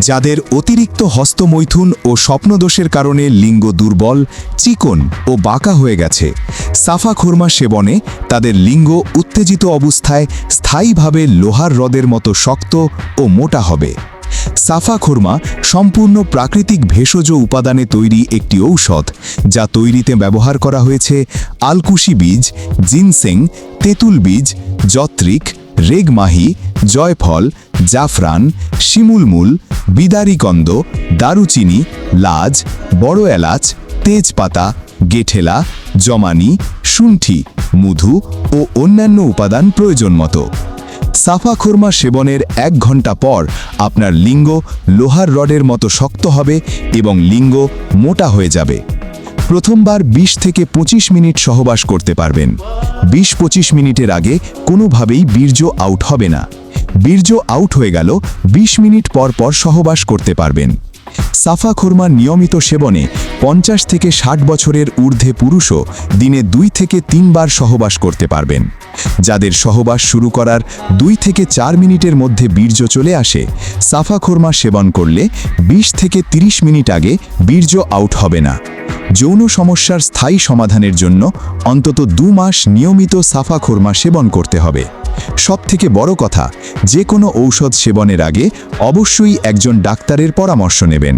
যাদের অতিরিক্ত হস্তমৈথুন ও স্বপ্নদোষের কারণে লিঙ্গ দুর্বল, চিকন ও বাঁকা হয়ে গেছে, সাফা খুরমা সেবনে তাদের লিঙ্গ উত্তেজিত অবস্থায় স্থায়ীভাবে লোহার রদের মতো শক্ত ও মোটা হবে। সাফা খুরমা সম্পূর্ণ প্রাকৃতিক ভেষজ উপাদানে তৈরি একটি ঔষধ, যা তৈরিতে ব্যবহার করা হয়েছে আলকুশি বীজ, জিনসেং, তেঁতুল বীজ, যত্রিক, রেগমাহি, জয়ফল, জাফরান, শিমুলমূল, বিদারিকন্দ, দারুচিনি, লাজ, বড় এলাচ, তেজপাতা, গেঠেলা, জমানি, শুণ্ঠি, মধু ও অন্যান্য উপাদান প্রয়োজন মতো। সাফা খুরমা সেবনের 1 ঘন্টা পর আপনার লিঙ্গ লোহার রডের মতো শক্ত হবে এবং লিঙ্গ মোটা হয়ে যাবে। প্রথমবার 20 থেকে 25 মিনিট সহবাস করতে পারবেন। 20-25 মিনিটের আগে কোনোভাবেই বীর্য আউট হবে না। বীর্য আউট হয়ে গেল 20 মিনিট পর পর সহবাস করতে পারবেন। সাফা খুরমার নিয়মিত সেবনে 50 থেকে 60 বছরের ঊর্ধ্বে পুরুষও দিনে 2 থেকে 3 বার সহবাস করতে পারবেন। যাদের সহবাস শুরু করার 2 থেকে 4 মিনিটের মধ্যে বীর্য চলে আসে, সাফা খুরমা সেবন করলে 20 থেকে 30 মিনিট আগে বীর্য আউট হবে না। যৌন সমস্যার স্থায়ী সমাধানের জন্য অন্তত 2 মাস নিয়মিত সাফা খুরমা সেবন করতে হবে। সবথেকে বড় কথা, যে কোনো ঔষধ সেবনের আগে অবশ্যই একজন ডাক্তারের পরামর্শ নেবেন।